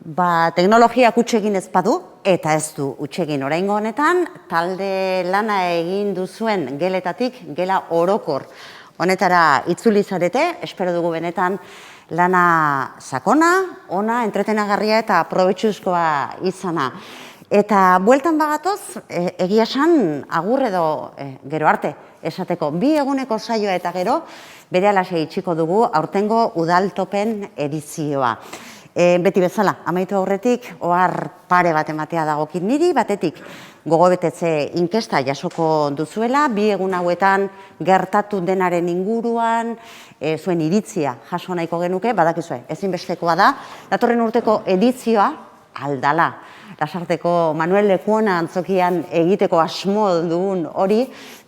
Teknologiak hutsegin ez badu, eta ez du hutsegin oraingo honetan, talde lana egin duzuen geletatik, gela orokor honetara itzuli zarete, espero dugu benetan lana sakona, ona, entretenagarria eta probetxuzkoa izana. Eta bueltan bagatoz, egia esan, agur edo gero arte esateko. 2 eguneko saioa eta gero, berehalase itxiko dugu aurtengo udaltopen edizioa. Beti bezala, amaitu aurretik, ohar pare bat ematea dagokit niri, batetik gogobetetze inkesta jasoko duzuela, 2 egun hauetan gertatu denaren inguruan, zuen iritzia jaso nahiko genuke, badakizue, ezinbestekoa da, datorren urteko edizioa aldala. Lasarteko Manuel Lekuona antzokian egiteko asmo dugun hori,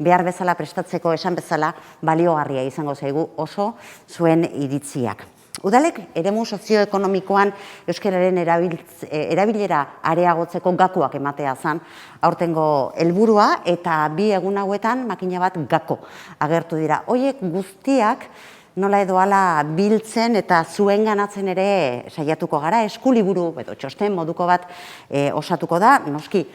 behar bezala prestatzeko esan bezala baliogarria izango zaigu oso zuen iritziak. Udalek eremu sozioekonomikoan euskararen erabilera areagotzeko gakoak ematea zen aurtengo helburua, eta 2 egun hauetan makina bat gako agertu dira. Hoiek guztiak nola edo hala biltzen eta zuenganatzen ere saiatuko gara, eskuliburu edo txosten moduko bat osatuko da, noski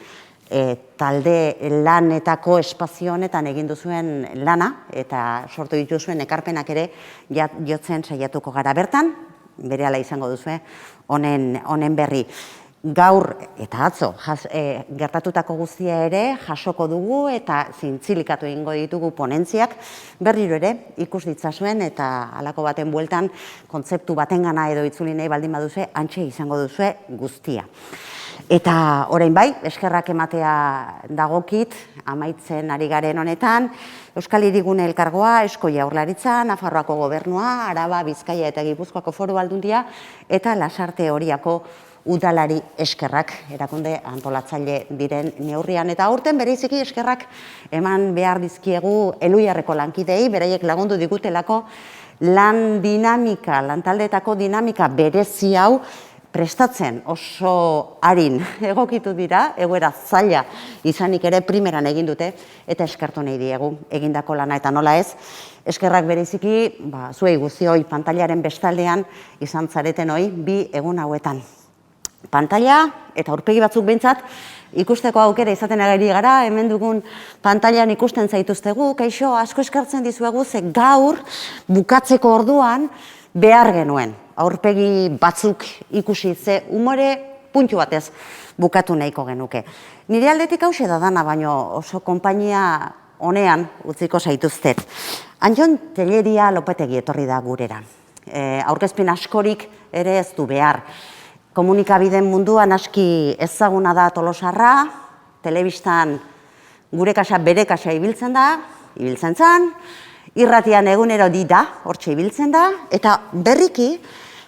talde lanetako espazio honetan egin duzuen lana eta sortu dituzuen ekarpenak ere jotzen saiatuko gara. Bertan, berehala izango duzue honen berri. Gaur eta atzo gertatutako guztia ere jasoko dugu eta zintzilikatu egingo ditugu ponentziak berriro ere ikus ditzazuen eta halako baten bueltan kontzeptu batengana edo itzuli nahi baldin baduzue hantxe izango duzue guztia. Eta orain bai, eskerrak ematea dagokit, amaitzen ari garen honetan, Euskal Hirigune Elkargoa, Eusko Jaurlaritza, Nafarroako Gobernua, Araba, Bizkaia eta Gipuzkoako Foru Aldundia eta Lasarte Oriako udalari eskerrak, erakunde antolatzaile diren neurrian. Eta aurten bereiziki eskerrak eman behar dizkiegu Elhuyarreko lankidei, beraiek lagundu digutelako lan dinamika, lantaldeetako dinamika berezi hau prestatzen oso arin egokitu dira, egoera zaila izanik ere primeran egin dute, eta eskertu nahi diegu egindako lana, eta nola ez, eskerrak bereziki, zuei guztioi pantailaren bestaldean izan zareten hoi 2 egun hauetan. Pantaila eta aurpegi batzuk behintzat ikusteko aukera izaten ari gara, hemen dugun pantailan ikusten zaituztegu, kaixo asko eskertzen dizuegu, ze gaur bukatzeko orduan behar genuen. Aurpegi batzuk ikusi, ze umore puntu batez bukatu nahiko genuke. Nire aldetik hause da dana, baino oso konpainia honean utziko zaituztet. Anjon Telleria Lopetegi etorri da gurera. Aurkezpen askorik ere ez du behar. Komunikabideen munduan aski ezaguna da Tolosarra, telebistan gure kasa bere kasa ibiltzen zen, irratian egunero da, hortxe ibiltzen da, eta berriki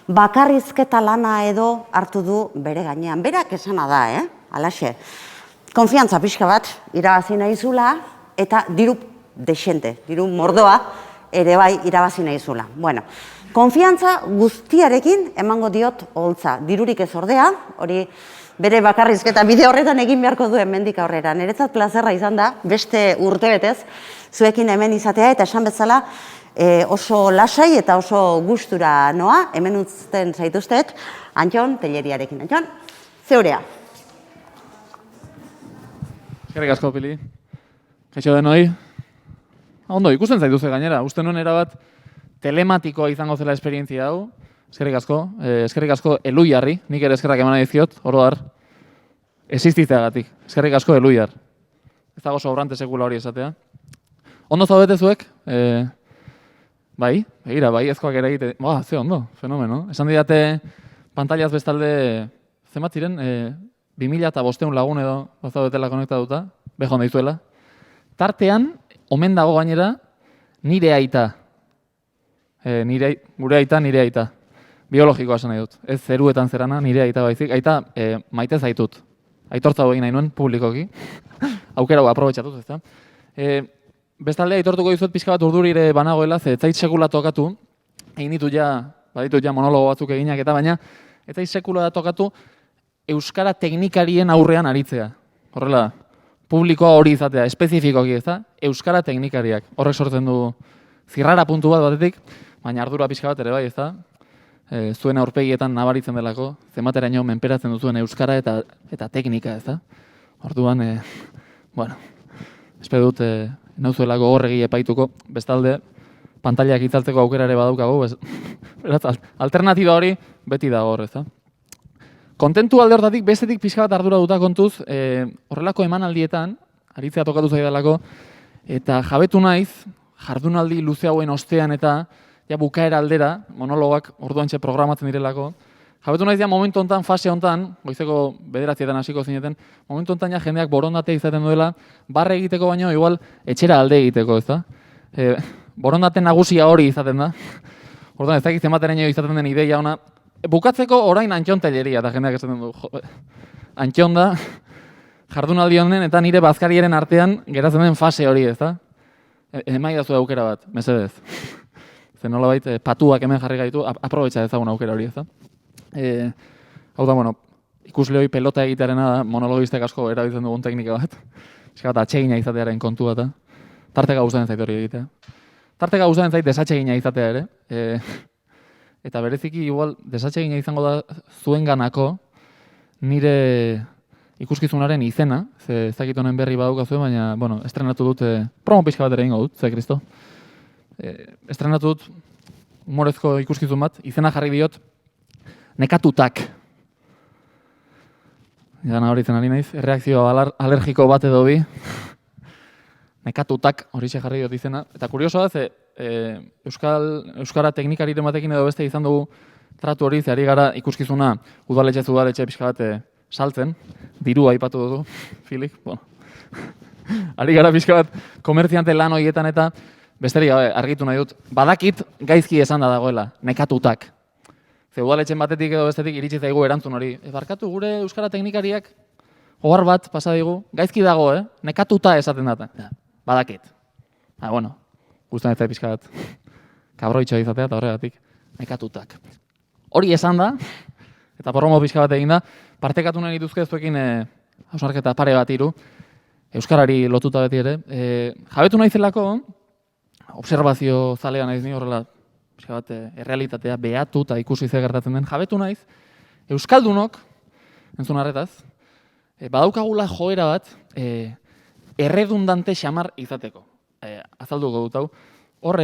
bakarrizketa lana edo hartu du bere gainean. Berak esana da, alaxe. Konfiantza pixka bat irabazi nahizula eta diru desente, diru mordoa ere bai irabazi nahizula. Bueno, konfiantza guztiarekin emango diot oholtza. Dirurik ez ordea, hori bere bakarrizketa bide horretan egin beharko duen mendik aurrera. Niretzat plazerra izan da, beste urtebetez, zuekin hemen izatea, eta esan bezala oso lasai eta oso gustura noa, hemen uzten zaituztet, Anjon Telleriarekin. Anjon, zeurea. Eskerrik asko, Pili. Kaixo denoi. Ondo, ikusten zaituzte gainera. Uste nuen erabat telematikoa izango zela esperientzia hau. Eskerrik asko Elhuyarri, nik ere eskerrak eman dizkiot, oro har, existitzeagatik. Eskerrik asko Elhuyar. Ez dago sobrante sekula hori esatea. Ondo zaudete zuek? Bai, begira, bai, ezkoak ere egite. Ze ondo, fenomeno. Esan didate pantailaz bestalde, zenbat ziren, 2500 lagun edo zaudetela konektatuta, behon daizuela. Tartean, omen dago gainera, nire aita. Gure aita, nire aita. Biologikoa esan nahi dut. Ez zeruetan zerana, nire aita baizik. Aita, maite zaitut. Aitortza egin nahi nuen, publikoki. Aukera hau aprobetxatuz, ez da. Bestalde, aitortuko dizuet pixka bat urdurire banagoela, ze etzait sekula tokatu, egin ditut ja monologo batzuk eginak eta baina, etzait sekula tokatu euskara teknikarien aurrean aritzea. Horrela, publikoa hori izatea, espezifikoki ez da, euskara teknikariak. Horrek sortzen du zirrara puntu bat batetik, baina ardura pixka bat ere bai, ez da. zuen aurpegietan nabaritzen delako, zenbateraino menperatzen duzuen euskara eta teknika, ez da? Orduan, bueno, espero dut, nauzuelako gogorregi epaituko, bestalde, pantailak itzaltzeko aukera ere badaukagu, beraz, alternatiba hori beti da hor, ez da? Kontentu alde hortatik, bestetik pixka bat ardura duta kontuz, horrelako emanaldietan, aritzea tokatu zaidalako, eta jabetu naiz, jardunaldi luze hauen ostean eta ja bukaera aldera, monologak orduantxe programatzen direlako, jabetu naiz ja momentu hontan, fase hontan, goizeko 9:00 hasiko zineten, momentu hontan ja jendeak borondatea izaten duela, barre egiteko baino, igual etxera alde egiteko, ez da? Borondate nagusia hori izaten da. Orduan, ez dakit zenbateraino izaten den ideia ona, bukatzeko orain Antxon telleria, eta jendeak esaten du, Antxon da, jardunaldi honen eta nire bazkariaren artean geratzen den fase hori, ez da? Emaidazu aukera bat, mesedez. Zer nolabait, patuak hemen jarri gaitu, aprobetxa ezagun aukera hori, ez da? Hau da, bueno, ikusle hori pelota egitearena da, monologistek asko erabiltzen dugun teknika bat. Eska bat atsegina izatearen kontua eta tarteka gustatzen zait hori egitea. Tarteka gustatzen zait desatsegina izatea ere. Eta bereziki igual desatsegina izango da zuenganako nire ikuskizunaren izena, ze ez dakit honen berri badaukazu, baina, bueno, estrenatu dut, promo pixka bat ere ingo dut, ze Kristo. Estrenatu dut humorezko ikuskizun bat, izena jarri diot, nekatutak. Gana hori zen ari naiz, erreakzio alergiko bat edo bi. Nekatutak hori jarri diot izena. Eta kuriosoa da, euskara teknikariren batekin edo beste izan dugu tratu hori, ze ari gara ikuskizuna udaletxe pixka bat saltzen, dirua aipatu dugu, Filik, bueno. Ari gara pixka bat komertziante lan horietan eta besterik gabe argitu nahi dut, badakit gaizki esan da dagoela, nekatutak. Ze udaletxen batetik edo bestetik iritsi zaigu erantzun hori. Barkatu gure euskara teknikariak ohar bat pasa digu, gaizki dago, nekatuta esaten data. Ja, badakit. Bueno, guztan ez da pixka bat kabroitxoa izatea eta horregatik nekatutak. Hori esan da, eta promo pixka bat egin da, partekatu nahi dituzke zuekin hausnarketa pare bat hiru, euskarari lotuta beti ere. Jabetu naizelako, observazio zalea naiz ni horrela, pixka bat errealitatea behatu eta ikusi ze gertatzen den. Jabetu naiz, euskaldunok, entzun harretaz, badaukagula joera bat, erredundante xamar izateko. Azalduko dut hau. Hor,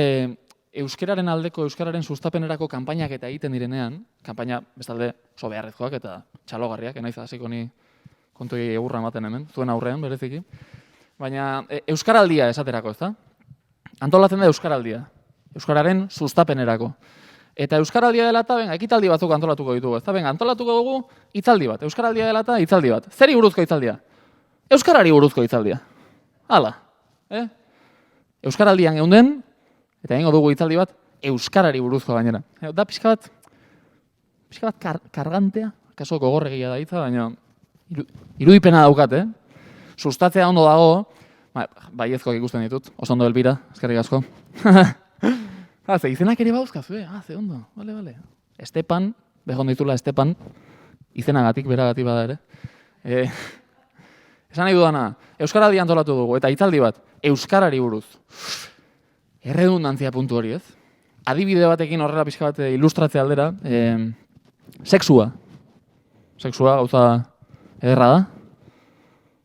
euskararen aldeko, euskararen sustapenerako kanpainak eta egiten direnean, kanpaina bestalde oso beharrezkoak eta txalogarriak, naiz hasiko ni kontoi egurra ematen hemen, zuen aurrean bereziki. Baina euskaraldia esaterako, ezta? Antolatzen da euskaraldia, euskararen sustapenerako. Eta euskaraldia dela eta ekitaldi batzuk antolatuko ditugu, ezta? Antolatuko dugu hitzaldi bat, euskaraldia dela eta hitzaldi bat. Zeri buruzko hitzaldia? Euskarari buruzko hitzaldia. Hala, euskaraldian geunden, eta egingo dugu hitzaldi bat, euskarari buruzko gainera. Da pixka bat kargantea, kaso gogorregia da hitza, baina irudipena daukat, Sustatzea ondo dago, baiezkoak ikusten ditut, oso ondo Elbira, eskerrik asko. Ze izenak ere bauzkazu, ze ondo, bale. Estepan, behon ditula Estepan, izenagatik, beragatik bada ere. Esan nahi dudana, euskaraldi antolatu dugu, eta hitzaldi bat, euskarari buruz. Erredundantzia puntu hori, ez? Adibide batekin horrela pixka bat ilustratzea aldera, sexua. Sexua gauza ederra da,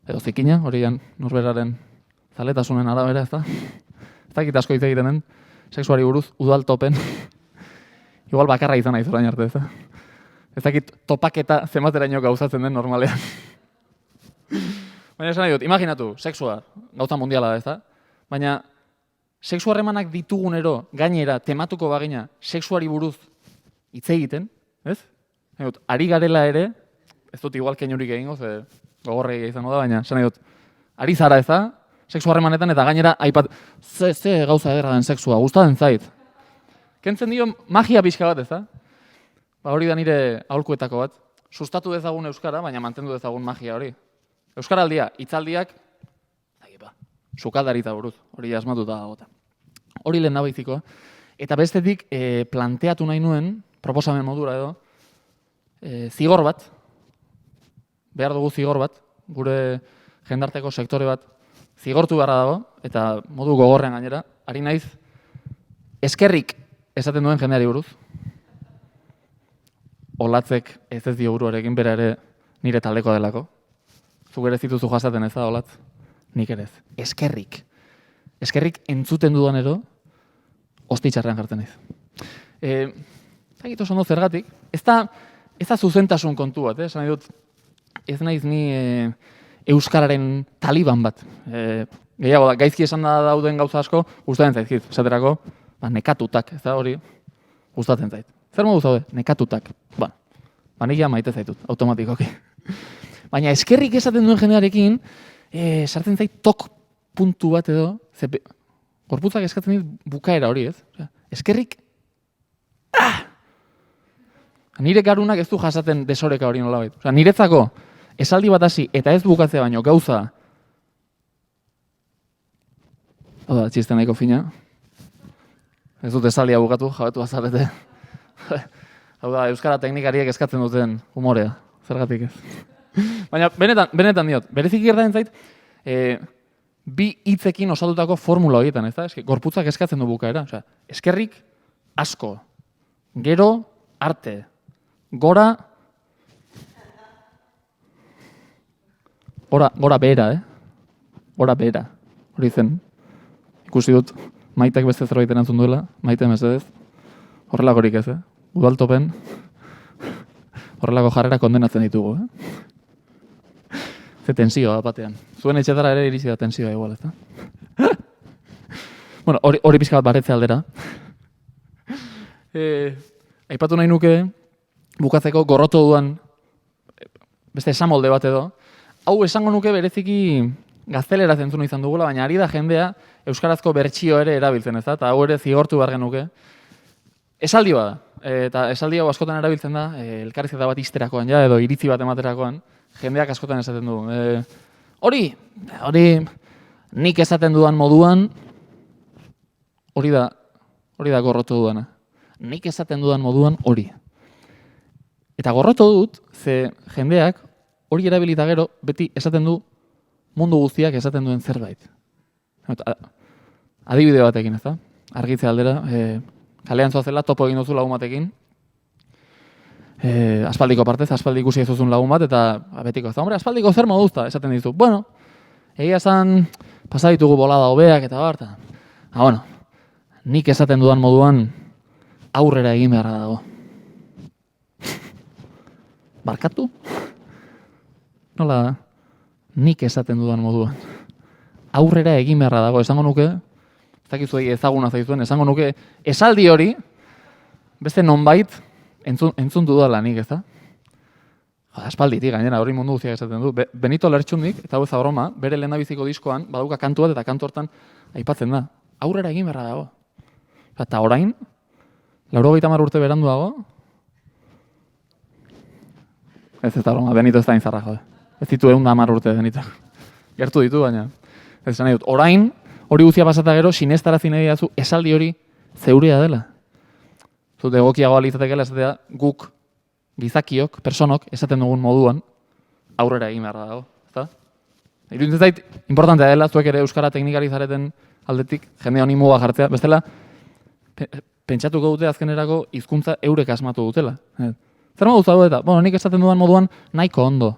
edo zikina, hori norberaren zaletasunen arabera, ez da? Ez dakit asko hitz egiten den, sexuari buruz, udal topen. Igual bakarra izan naiz orain arte, ez da? Ez dakit topaketa zenbateraino gauzatzen den normalean. Baina esan nahi dut, imaginatu, sexua, gauza mundiala da, ez da? Baina, sexu harremanak ditugunero, gainera, tematuko bagina, sexuari buruz hitz egiten, ez? Ari garela ere, ez dut igual keinurik egingo, ze gogorregia izango da, baina, esan nahi dut, ari zara ez da, sexu harremanetan eta gainera, aipat, ze gauza ederra den sexua, gustatzen zait. Kentzen dio magia pixka bat, ez da? Hori da nire aholkuetako bat, sustatu dezagun euskara, baina mantendu dezagun magia hori. Euskaraldia, hitzaldiak, sukaldaritza buruz, hori asmatuta dagoeta. Hori lehen nabaizikoa. Eta bestetik, planteatu nahi nuen, proposamen modura edo, zigor bat, behar dugu zigor bat, gure jendarteko sektore bat, zigortu beharra dago, eta modu gogorrean gainera, ari naiz, eskerrik esaten duen jendeari buruz. Olatzek ez dio buruarekin bera ere nire taldeko delako. Zuk ere zituzu jasaten ez da, Olatz? Nik ere ez. Eskerrik. Eskerrik entzuten dudanero, ostitxarrean jartzen naiz. Zagit oso ondo zergatik. Ez da zuzentasun kontu bat, esan nahi dut, ez naiz ni euskararen taliban bat. Gehiago da, gaizki esan da dauden gauza asko, gustatzen zaizkit, esaterako, nekatutak, ez da hori, gustatzen zait. Zer modu zaude? Nekatutak. Nik ja maite zaitut, automatikoki. Baina eskerrik esaten duen jendearekin, sartzen zait tok puntu bat edo, gorputzak eskatzen dit bukaera hori, ez? Eskerrik, nire garunak ez du jasaten desoreka hori nolabait. Niretzako, esaldi bat hasi eta ez bukatzea baino gauza, txisten nahiko fina, ez dut esaldia bukatu, jabetu azarete. Hau da, euskara teknikariek eskatzen duten humorea, zergatik ez. Baina, benetan diot, berezik gertatzen zait, bi hitzekin osatutako formula horietan, ez da? Gorputzak eskatzen du bukaera. Eskerrik asko, gero arte, gora behera, Gora behera, hori zen. Ikusi dut, Maitek beste zerbait erantzun duela, Maite mesedez, horrelakorik ez, Udaltopen, horrelako jarrera kondenatzen ditugu, Ze tensioa batean. Zuen etxetara ere iritsi da tensioa igual, ez da? Bueno, hori pixka bat baretze aldera. Aipatu nahi nuke, bukatzeko gorroto duan, beste esamolde bat edo, hau esango nuke bereziki gaztelera zentzuna izan dugula, baina ari da jendea euskarazko bertsio ere erabiltzen, ez da? Eta hau ere zigortu behar genuke. Esaldi bada, eta esaldi hau askotan erabiltzen da, elkarrizketa bat izterakoan ja, edo iritzi bat ematerakoan, jendeak askotan esaten du. Hori nik esaten dudan moduan, hori da gorrotu dudana. Nik esaten dudan moduan hori. Eta gorrotu dut, ze jendeak hori erabilita gero, beti esaten du mundu guztiak esaten duen zerbait. Adibide batekin, ez da? Argitze aldera, kalean zoazela, topo egin duzu lagun batekin, aspaldiko partez, aspaldi ikusi ez duzun lagun bat, eta betiko ez da, hombre, aspaldiko zer moduzta, esaten dizu. Bueno, egia esan pasaditugu bolada hobeak eta bar, bueno, nik esaten dudan moduan aurrera egin beharra dago. Barkatu? Nola da? Nik esaten dudan moduan. Aurrera egin beharra dago, esango nuke, ez dakizu ezaguna zaizuen, esango nuke, esaldi hori, beste nonbait, entzun dudala nik, ez da? Aspalditik, gainera, hori mundu guztiak esaten du. Benito Lertxundik, eta hau ez broma, bere lehendabiziko diskoan, baduka kantu bat eta kantu hortan aipatzen da. Aurrera egin beharra dago. Eta orain, 90 urte beranduago, ez da broma, Benito ez da inzarra, jode. Ez ditu 110 urte Benito. Gertu ditu, baina. Ez nahi dut, orain, hori guztia pasata gero, sinestarazi nahi dazu, esaldi hori zeurea dela. Zut egokiago alitzatekela esatea guk, gizakiok, personok, esaten dugun moduan, aurrera egin behar dago. Iruditzen zait, importantea dela, zuek ere euskara teknikari zareten aldetik, jende honi muga jartzea. Bestela, pentsatuko dute azkenerako hizkuntza eurek asmatu dutela. Zer modu zaude eta, nik esaten dudan moduan nahiko ondo.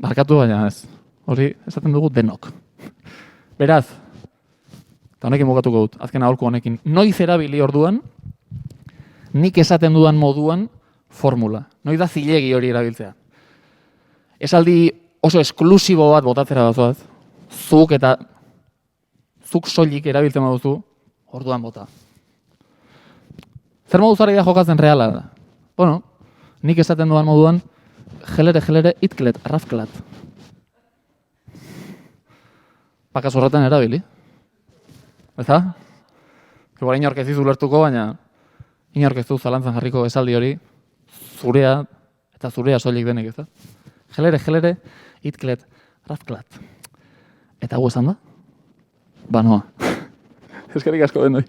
Barkatu baina ez. Hori esaten dugu denok. Beraz, eta honekin bukatuko dut, azken aholku honekin, noiz erabili orduan, nik esaten dudan moduan formula. Noiz da zilegi hori erabiltzea. Esaldi oso esklusibo bat botatzera bazoaz, zuk soilik erabiltzen baduzu, orduan bota. Zer modu zara jokatzen reala da? Nik esaten dudan moduan, gelere, itklet, arrazklat. Pakas horretan erabili. Eta? Igual inork ez dizu lertuko, baina inork ez du zalantzan jarriko esaldi hori zurea eta zurea soilik denik, ez da? Gelere, itklet, arrazklat. Eta gu esan da? Ba noa. Eskerrik asko denoi.